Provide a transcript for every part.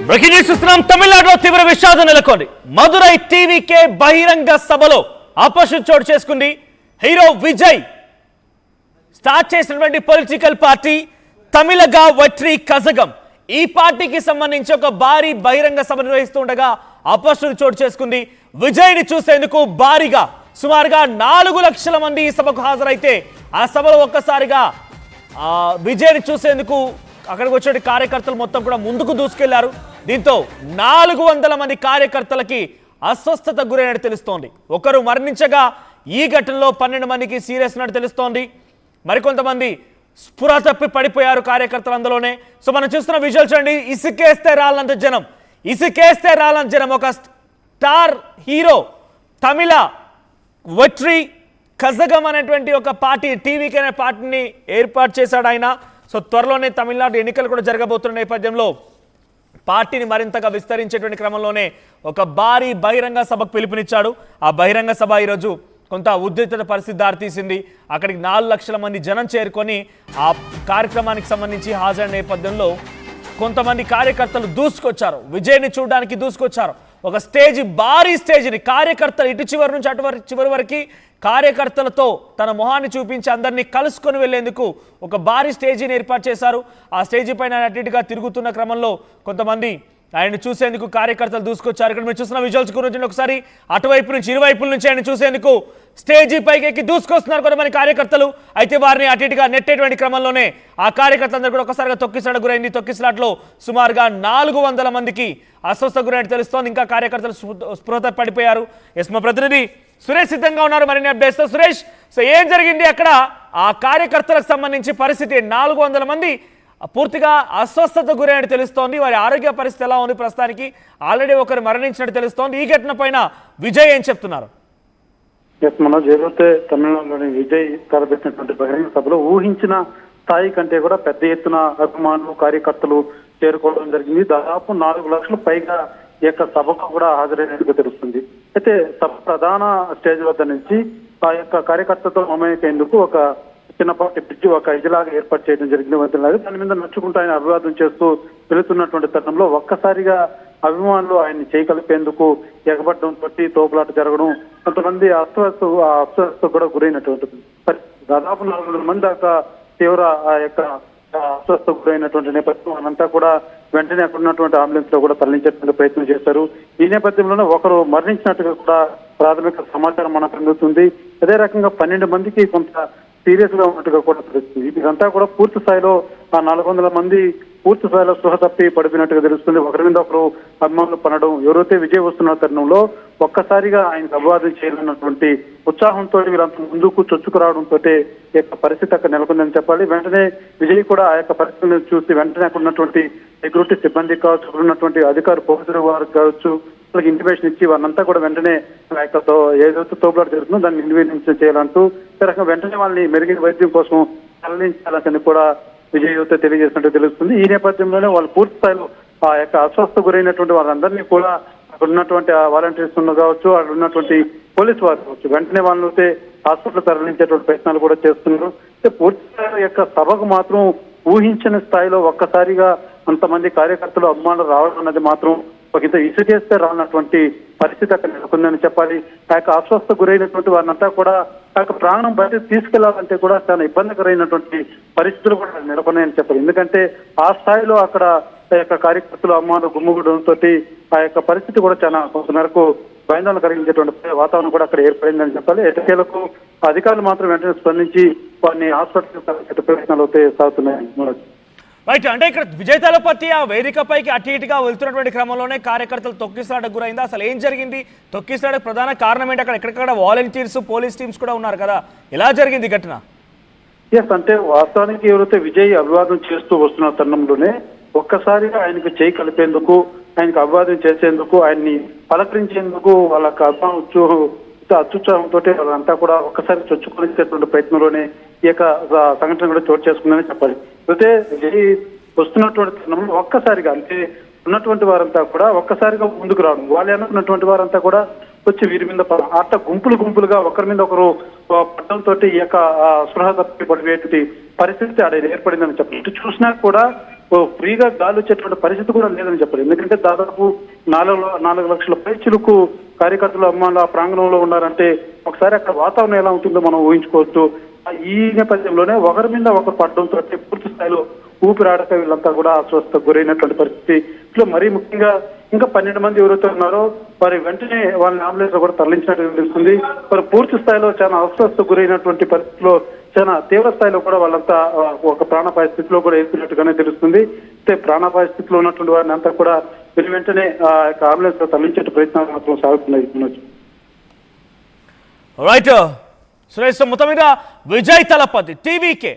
Breaking news చూస్తున్నాం. తమిళనాడులో తీవ్ర విషాదం నెలకొంది. మదురై టీవీకే బహిరంగ సభలో ఆపరేషన్ చోటు చేసుకుంది. హీరో విజయ్ స్టార్ట్ చేసినటువంటి పొలిటికల్ పార్టీ తమిళగా వెట్రి కజగం. ఈ పార్టీకి సంబంధించి ఒక భారీ బహిరంగ సభ నిర్వహిస్తుండగా ఆపరేషన్ చోటు చేసుకుంది. విజయ్ని చూసేందుకు భారీగా సుమారుగా 4 లక్షల మంది ఈ సభకు హాజరైతే ఆ సభలో ఒక్కసారిగా విజయ్ని చూసేందుకు అక్కడికి వచ్చిన కార్యకర్తలు మొత్తం కూడా ముందుకు దూసుకెళ్లారు. దీంతో 400 మంది కార్యకర్తలకి అస్వస్థత గురైనట్టు తెలుస్తోంది. ఒకరు మరణించగా ఈ ఘటనలో 12 మందికి సీరియస్ ఉన్నట్టు తెలుస్తోంది. మరికొంతమంది స్పృహ తప్పి పడిపోయారు కార్యకర్తలు అందులోనే. సో మనం చూస్తున్న విజువల్ చూడండి. ఇసుకేస్తే రాలంత జనం, ఇసుకేస్తే రాలంత జనం. ఒక స్టార్ హీరో తమిళ వెట్రి కజగం అనేటువంటి ఒక పార్టీ, టీవీకి అనే పార్టీని ఏర్పాటు చేశాడు ఆయన. సో త్వరలోనే తమిళనాడు ఎన్నికలు కూడా జరగబోతున్న నేపథ్యంలో పార్టీని మరింతగా విస్తరించేటువంటి క్రమంలోనే ఒక భారీ బహిరంగ సభకు పిలుపునిచ్చాడు. ఆ బహిరంగ సభ ఈరోజు కొంత ఉద్రిక్తత పరిస్థితి దారితీసింది. అక్కడికి 4 లక్షల మంది జనం చేరుకొని ఆ కార్యక్రమానికి సంబంధించి హాజరైన నేపథ్యంలో కొంతమంది కార్యకర్తలు దూసుకొచ్చారు, విజయ్ని చూడడానికి దూసుకొచ్చారు. ఒక స్టేజ్, భారీ స్టేజ్ని కార్యకర్తలు ఇటు చివరి నుంచి అటు చివరి వరకు కార్యకర్తలతో తన మొహాన్ని చూపించి అందరినీ కలుసుకొని వెళ్లేందుకు ఒక భారీ స్టేజీని ఏర్పాటు చేశారు. ఆ స్టేజీ పైన అటు ఇటుగా తిరుగుతున్న క్రమంలో కొంతమంది ఆయన చూసేందుకు కార్యకర్తలు దూసుకొచ్చారు. ఇక్కడ మీరు చూస్తున్న విజువల్స్ గురించి ఒకసారి అటువైపు నుంచి ఇరువైపుల నుంచి ఆయన చూసేందుకు స్టేజీ పైకి ఎక్కి దూసుకొస్తున్నారు కొంతమంది కార్యకర్తలు. అయితే వారిని అటు ఇటుగా నెట్టేటువంటి క్రమంలోనే ఆ కార్యకర్తలందరూ కూడా ఒకసారిగా తొక్కిసలాట గురైంది. తొక్కిసలాట్లో సుమారుగా 400 మందికి అస్వస్థ గురైనట్టు తెలుస్తోంది. ఇంకా కార్యకర్తలు స్పృహ పడిపోయారు. ఎస్, మా ప్రతినిధి సురేష్ సిద్ధంగా ఉన్నారు మరిన్ని అప్డేట్స్ తో. సురేష్, సో ఏం జరిగింది అక్కడ? ఆ కార్యకర్తలకు సంబంధించి పరిస్థితి 400 మంది పూర్తిగా అస్వస్థత గురైనట్టు తెలుస్తోంది. వారి ఆరోగ్య పరిస్థితి ఎలా ఉంది? ప్రస్తుతానికి ఆల్రెడీ ఒకరు మరణించినట్టు తెలుస్తోంది. ఈ ఘటన పైన విజయ్ ఏం చెప్తున్నారు? మనోజ్, ఏదైతే తమిళనాడులోని విజయ్ తలపెట్టినటువంటి బహిరంగ సభలో ఊహించిన స్థాయి కంటే కూడా పెద్ద ఎత్తున అభిమానులు, కార్యకర్తలు చేరుకోవడం జరిగింది. దాదాపు 4 లక్షల పైగా ఈ యొక్క సభకు కూడా హాజరైనట్టుగా తెలుస్తుంది. అయితే సభ ప్రధాన స్టేజ్ వద్ద నుంచి ఆ యొక్క కార్యకర్తతో మమేకేందుకు ఒక చిన్నపాటి బ్రిడ్జి, ఒక ఇదిలాగా ఏర్పాటు చేయడం జరిగింది. వంతెనలాగా దాని మీద నడుచుకుంటూ ఆయన అభివాదం చేస్తూ వెళుతున్నటువంటి తరుణంలో ఒక్కసారిగా అభిమానులు ఆయన్ని చేయగలిపేందుకు ఎగబడడంతో తోపులాట జరగడం, కొంతమంది అస్వస్థ కూడా గురైనటువంటి దాదాపు 400 మంది దాకా తీవ్ర ఆ యొక్క అస్వస్థ గురైనటువంటి నేపథ్యం. అనంతా కూడా వెంటనే అక్కడ ఉన్నటువంటి అంబులెన్స్ లో కూడా తరలించేటువంటి ప్రయత్నం చేశారు. ఈ నేపథ్యంలోనే ఒకరు మరణించినట్టుగా కూడా ప్రాథమిక సమాచారం మనకు అందుతుంది. అదే రకంగా 12 మందికి కొంత సీరియస్ గా ఉన్నట్టుగా కూడా తెలుస్తుంది. ఇదంతా కూడా పూర్తి స్థాయిలో ఆ 400 మంది పూర్తి స్థాయిలో స్పృహ తప్పి పడిపోయినట్టుగా తెలుస్తుంది. ఒకరి మీద ఒకరు అభిమానులు పనడం, ఎవరైతే విజయ్ వస్తున్న తరుణంలో ఒక్కసారిగా ఆయనకు అభివాదం చేయాలన్నటువంటి ఉత్సాహంతో వీరంతా ముందుకు చొచ్చుకురావడంతో ఈ యొక్క పరిస్థితి అక్కడ నెలకొందని చెప్పాలి. వెంటనే విజయ్ కూడా ఆ యొక్క పరిస్థితులను చూసి వెంటనే అక్కడ ఉన్నటువంటి సెక్యూరిటీ సిబ్బంది కావచ్చు, అక్కడ ఉన్నటువంటి అధికారులు, పోలీసులు వారు కావచ్చు, వాళ్ళకి ఇంటిమేషన్ ఇచ్చి వారినంతా కూడా వెంటనే ఆ యొక్క ఏదైతే తోపులాట జరుగుతుందో దాన్ని ఇన్వెస్టిగేషన్ చేయాలంటూ వెంటనే వాళ్ళని మెరుగైన వైద్యం కోసం తరలించాలని కూడా విజయ్ యువత తెలియజేసినట్టు తెలుస్తుంది. ఈ నేపథ్యంలోనే వాళ్ళు పూర్తి స్థాయిలో ఆ యొక్క అస్వస్థ గురైనటువంటి వాళ్ళందరినీ కూడా అక్కడ ఉన్నటువంటి వాలంటీర్స్ కావచ్చు, అక్కడ ఉన్నటువంటి పోలీసు వారు కావచ్చు, వెంటనే వాళ్ళైతే హాస్పిటల్ తరలించేటువంటి ప్రయత్నాలు కూడా చేస్తున్నారు. పూర్తి స్థాయి యొక్క సభకు మాత్రం ఊహించిన స్థాయిలో ఒక్కసారిగా అంతమంది కార్యకర్తలు, అభిమానులు రావడం అన్నది మాత్రం ఒక ఇంత ఇసుకేస్తే రానటువంటి పరిస్థితి అక్కడ నెలకొందని చెప్పాలి. ఆ యొక్క అస్వస్థ గురైనటువంటి వారినంతా కూడా ఆ యొక్క ప్రాణం బయట తీసుకెళ్లాలంటే కూడా చాలా ఇబ్బందికరైనటువంటి పరిస్థితులు కూడా నెలకొన్నాయని చెప్పాలి. ఎందుకంటే ఆ స్థాయిలో అక్కడ ఆ యొక్క కార్యకర్తలు, అభిమానులు గుమ్ముగూడడంతో ఆ యొక్క పరిస్థితి కూడా చాలా కొంతమేరకు భయాందోళన కలిగించేటువంటి వాతావరణం కూడా అక్కడ ఏర్పడిందని చెప్పాలి. ఎటకేలకు అధికారులు మాత్రం వెంటనే స్పందించి వారిని హాస్పిటల్ ప్రయత్నాలు అయితే సాగుతున్నాయి. రైట్, అంటే ఇక్కడ విజయ్ తలపతి ఆ వేదికపైకి అటు ఇటుగా వెళ్తున్నటువంటి క్రమంలోనే కార్యకర్తలు తొక్కిసలాటకు గురైందా? అసలు ఏం జరిగింది? తొక్కిసలాటకు ప్రధాన కారణం ఏంటి? అక్కడ ఎక్కడెక్కడ వాలంటీర్స్, పోలీస్ టీమ్స్ కూడా ఉన్నారు కదా, ఎలా జరిగింది ఘటన? ఎస్, అంటే వాస్తవానికి ఎవరైతే విజయ్ అభివాదం చేస్తూ వస్తున్న తరుణంలోనే ఒక్కసారిగా ఆయనకు చేయి కలిపేందుకు, ఆయనకు అభివాదం చేసేందుకు, ఆయన్ని పలకరించేందుకు వాళ్ళకి అత్యుత్సాహంతో వాళ్ళంతా కూడా ఒక్కసారి చొచ్చుకొనిచ్చేటువంటి ప్రయత్నంలోనే ఈ యొక్క సంఘటన కూడా చోటు చేసుకుందని చెప్పాలి. అయితే విజయ్ వస్తున్నటువంటి తరుణంలో ఒక్కసారిగా అంటే ఉన్నటువంటి వారంతా కూడా ఒక్కసారిగా ముందుకు రావడం, వాళ్ళు అనుకున్నటువంటి వారంతా కూడా వచ్చి వీరి మీద అట్ట గుంపులుగా ఒకరి మీద ఒకరు పట్టడంతో ఈ యొక్క స్పృహ తప్పి పడిపోయేటువంటి పరిస్థితి అక్కడ ఏర్పడిందని చెప్పాలి. ఇటు చూసినా కూడా ఫ్రీగా గాలి వచ్చేటువంటి పరిస్థితి కూడా లేదని చెప్పారు. ఎందుకంటే దాదాపు 4 లక్షల పైచిలకు కార్యకర్తలు అమ్మాల ప్రాంగణంలో ఉన్నారంటే ఒకసారి అక్కడ వాతావరణం ఎలా ఉంటుందో మనం ఊహించుకోవచ్చు. ఈ నేపథ్యంలోనే ఒకరి మీద ఒకరు పడడంతో పూర్తి స్థాయిలో ఊపిరాడక వీళ్ళంతా కూడా అస్వస్థకు గురైనటువంటి పరిస్థితి. ఇట్లా మరీ ముఖ్యంగా ఇంకా 12 మంది ఎవరైతే ఉన్నారో వారి వెంటనే వాళ్ళని అంబులెన్స్ లో కూడా తరలించినట్టు తెలుస్తుంది. వారు పూర్తి స్థాయిలో చాలా అస్వస్థకు గురైనటువంటి పరిస్థితిలో చాలా తీవ్ర స్థాయిలో కూడా వాళ్ళంతా ఒక ప్రాణాపాయ స్థితిలో కూడా ఎదుర్కొన్నట్టుగానే తెలుస్తుంది. అయితే ప్రాణాపాయ స్థితిలో ఉన్నటువంటి వారిని అంతా కూడా వెంటనే అంబులెన్స్ లో తరలించే ప్రయత్నాలు మాత్రం సాగుతున్నాయి. రైట్ సురేష్, మొత్తం మీద విజయ్ తలపతి టీవీకే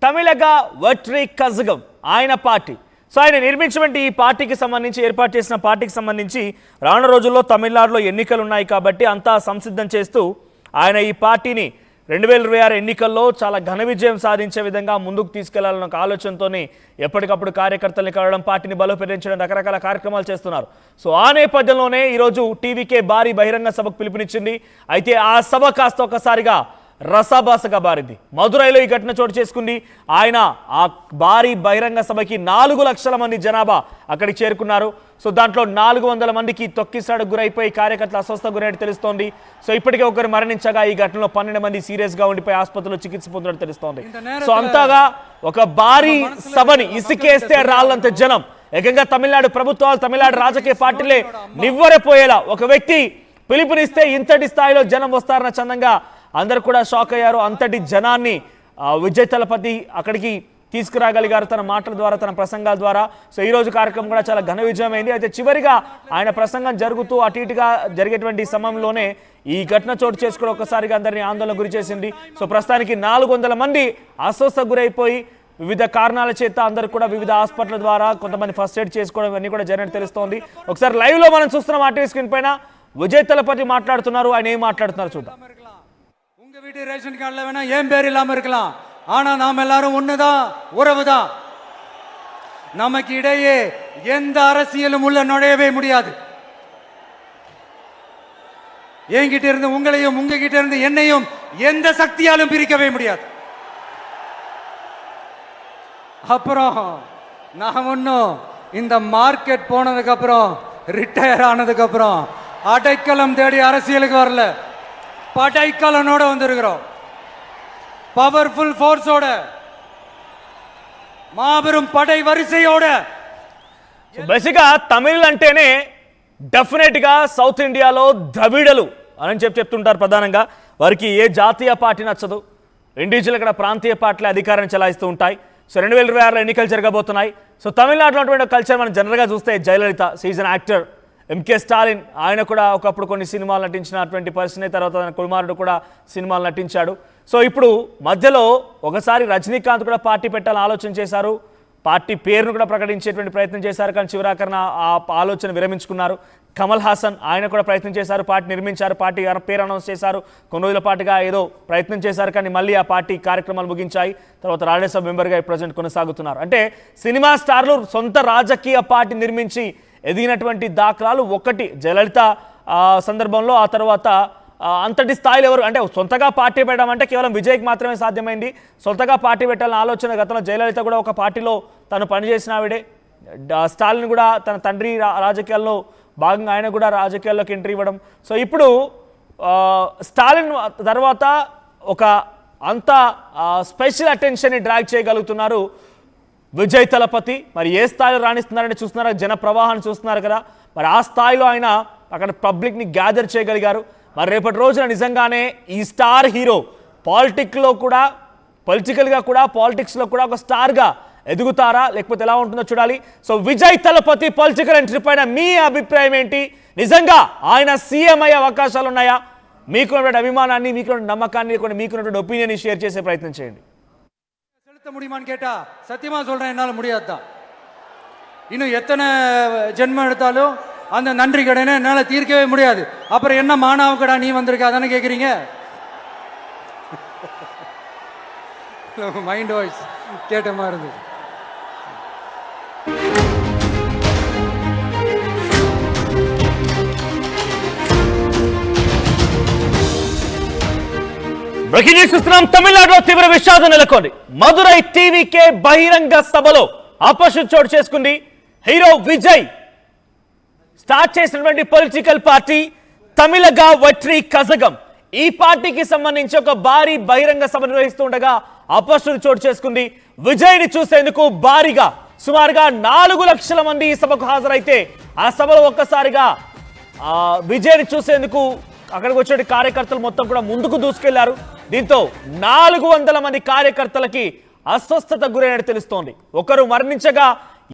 తమిళగా వట్రి కజగం ఆయన పార్టీ. సో ఆయన నిర్మించినటువంటి ఈ పార్టీకి సంబంధించి, ఏర్పాటు చేసిన పార్టీకి సంబంధించి రానున్న రోజుల్లో తమిళనాడులో ఎన్నికలు ఉన్నాయి కాబట్టి అంతా సంసిద్ధం చేస్తూ ఆయన ఈ పార్టీని 2026 ఎన్నికల్లో చాలా ఘన విజయం సాధించే విధంగా ముందుకు తీసుకెళ్లాలన్న ఒక ఆలోచనతోనే ఎప్పటికప్పుడు కార్యకర్తల్ని కలవడం, పార్టీని బలోపేతించడం, రకరకాల కార్యక్రమాలు చేస్తున్నారు. సో ఆ నేపథ్యంలోనే ఈరోజు టీవీకే భారీ బహిరంగ సభకు పిలుపునిచ్చింది. అయితే ఆ సభ కాస్త ఒకసారిగా రసాభాసగా బారింది. మదురైలో ఈ ఘటన చోటు చేసుకుంది. ఆయన ఆ భారీ బహిరంగ సభకి 4 లక్షల మంది జనాభా అక్కడికి చేరుకున్నారు. సో దాంట్లో 400 మందికి తొక్కిసాడు గురైపోయి కార్యకర్తలు అస్వస్థ గురైనట్టు తెలుస్తోంది. సో ఇప్పటికే ఒకరు మరణించగా ఈ ఘటనలో 12 మంది సీరియస్ గా ఉండిపోయి ఆసుపత్రిలో చికిత్స పొందినట్టు తెలుస్తోంది. సో అంతగా ఒక భారీ సభని ఇసుకేస్తే రాళ్ళంత జనం, ఏకంగా తమిళనాడు ప్రభుత్వాలు, తమిళనాడు రాజకీయ పార్టీలే నివ్వెరపోయేలా ఒక వ్యక్తి పిలుపునిస్తే ఇంతటి స్థాయిలో జనం వస్తారన్న చందంగా అందరు కూడా షాక్ అయ్యారు. అంతటి జనాన్ని విజయ్ తలపతి అక్కడికి తీసుకురాగలిగారు తన మాటల ద్వారా, తన ప్రసంగాల ద్వారా. సో ఈ రోజు కార్యక్రమం కూడా చాలా ఘన విజయమైంది. అయితే చివరిగా ఆయన ప్రసంగం జరుగుతూ అటు ఇటుగా జరిగేటువంటి సమయంలోనే ఈ ఘటన చోటు చేసుకోవడం ఒకసారిగా అందరినీ ఆందోళన గురి చేసింది. సో ప్రస్తుతానికి 400 మంది అస్వస్థ గురైపోయి వివిధ కారణాల చేత అందరూ కూడా వివిధ హాస్పిటల్ ద్వారా కొంతమంది ఫస్ట్ ఎయిడ్ చేసుకోవడం ఇవన్నీ కూడా జరిగినట్టు తెలుస్తోంది. ఒకసారి లైవ్ లో మనం చూస్తున్నాం ఆర్టీవీ స్క్రీన్ పైన విజయ్ తలపతి మాట్లాడుతున్నారు. ఆయన ఏం మాట్లాడుతున్నారు చూద్దాం. உங்க வீட்டு ரேஷன் கார்டுல வேணா ஏன் பேர் இல்லாம இருக்கலாம், ஆனா நாம் எல்லாரும் ஒண்ணுதான், உறவுதான். நமக்கு இடையே எந்த அரசியலும் உள்ள நுழையவே முடியாது. என்கிட்ட இருந்து உங்களையும் உங்ககிட்ட இருந்து என்னையும் எந்த சக்தியாலும் பிரிக்கவே முடியாது. அப்புறம் நான் ஒன்னும் இந்த மார்க்கெட் போனதுக்கு அப்புறம், ரிட்டையர் ஆனதுக்கு அப்புறம் அடைக்கலம் தேடி அரசியலுக்கு வரல, படைக்கலனோட வந்திருக்கிறோம். பவர்ஃபுல் ஃபோர்ஸோட, మాబెரும் పడై వరిసయోడ. బేసిక్గా తమిళ్ అంటేనే డెఫినెట్గా సౌత్ ఇండియాలో ద్రవిడలు అని చెప్తుంటారు. ప్రధానంగా వారికి ఏ జాతీయ పార్టీ నచ్చదు, ఇండివిజువల్ ఇక్కడ ప్రాంతీయ పార్టీలు అధికారాన్ని చెలాయిస్తూ ఉంటాయి. సో 2026లో ఎన్నికలు జరగబోతున్నాయి. సో తమిళనాడులో ఉన్నటువంటి కల్చర్ మనం జనరల్గా చూస్తే Jayalalithaa season actor, MK Stalin ఆయన కూడా ఒకప్పుడు కొన్ని సినిమాలు నటించినటువంటి పరిస్థితి, తర్వాత తన కుమారుడు కూడా సినిమాలు నటించాడు. సో ఇప్పుడు మధ్యలో ఒకసారి రజనీకాంత్ కూడా పార్టీ పెట్టాలని ఆలోచన చేశారు, పార్టీ పేరును కూడా ప్రకటించేటువంటి ప్రయత్నం చేశారు. కానీ చివరాకరణ ఆ ఆలోచన విరమించుకున్నారు. కమల్ హాసన్ ఆయన కూడా ప్రయత్నం చేశారు, పార్టీ నిర్మించారు, పార్టీ పేరు అనౌన్స్ చేశారు, కొన్ని రోజుల పాటుగా ఏదో ప్రయత్నం చేశారు. కానీ మళ్ళీ ఆ పార్టీ కార్యక్రమాలు ముగించాయి. తర్వాత రాజ్యసభ మెంబర్గా ప్రజెంట్ కొనసాగుతున్నారు. అంటే సినిమా స్టార్లు సొంత రాజకీయ పార్టీ నిర్మించి ఎదిగినటువంటి దాఖలాలు ఒకటి జయలలిత సందర్భంలో. ఆ తర్వాత అంతటి స్థాయిలో ఎవరు అంటే సొంతగా పార్టీ పెట్టడం అంటే కేవలం విజయ్కి మాత్రమే సాధ్యమైంది. సొంతగా పార్టీ పెట్టాలన్న ఆలోచన గతంలో జయలలిత కూడా ఒక పార్టీలో తను పనిచేసిన ఆవిడే. స్టాలిన్ కూడా తన తండ్రి రాజకీయాల్లో భాగంగా ఆయన కూడా రాజకీయాల్లోకి ఎంట్రీ ఇవ్వడం. సో ఇప్పుడు స్టాలిన్ తర్వాత ఒక అంత స్పెషల్ అటెన్షన్ని డ్రాగ్ చేయగలుగుతున్నారు విజయ్ తలపతి. మరి ఏ స్థాయిలో రాణిస్తున్నారని చూస్తున్నారా, జన ప్రవాహాన్ని చూస్తున్నారు కదా. మరి ఆ స్థాయిలో ఆయన అక్కడ పబ్లిక్ని గ్యాదర్ చేయగలిగారు. మరి రేపటి రోజున నిజంగానే ఈ స్టార్ హీరో పొలిటిక్స్లో కూడా ఒక స్టార్గా ఎదుగుతారా, లేకపోతే ఎలా ఉంటుందో చూడాలి. So Vijay Thalapathy political entry పైన మీ అభిప్రాయం ఏంటి? నిజంగా ఆయన సీఎం అయ్యే అవకాశాలు ఉన్నాయా? మీకున్నటువంటి అభిమానాన్ని, మీకున్న నమ్మకాన్ని, మీకున్నటువంటి ఒపీనియన్ని షేర్ చేసే ప్రయత్నం చేయండి. செலுத்த முடியுமான்னு கேட்டா சத்தியமா சொல்றேன், என்னால முடியாதுதான். இன்னும் எத்தனை ஜென்மம் எடுத்தாலும் அந்த நன்றி கடனை என்னால தீர்க்கவே முடியாது. அப்புறம் என்ன மானாவுக்கடா நீ வந்திருக்க அதானே கேக்குறீங்க? மைண்ட் வாய்ஸ் கேட்ட மாதிரி இருந்தது. బ్రేకింగ్ న్యూస్ చూస్తున్నాం. తమిళనాడులో తీవ్ర విషాదం నెలకొంది. మదురై టీవీకే బహిరంగ సభలో ఆపరేషన్ చోటు చేసుకుంది. హీరో విజయ్ స్టార్ట్ చేసినటువంటి పొలిటికల్ పార్టీ తమిళగా వట్రి కజగం. ఈ పార్టీకి సంబంధించి ఒక భారీ బహిరంగ సభ నిర్వహిస్తుండగా ఆపరేషన్ చోటు చేసుకుంది. విజయ్ని చూసేందుకు భారీగా సుమారుగా 4 లక్షల మంది ఈ సభకు హాజరైతే ఆ సభలో ఒక్కసారిగా విజయ్ని చూసేందుకు అక్కడికి వచ్చిన కార్యకర్తలు మొత్తం కూడా ముందుకు దూసుకెళ్లారు. దీంతో 400 మంది కార్యకర్తలకి అస్వస్థత గురైనట్టు తెలుస్తోంది. ఒకరు మరణించగా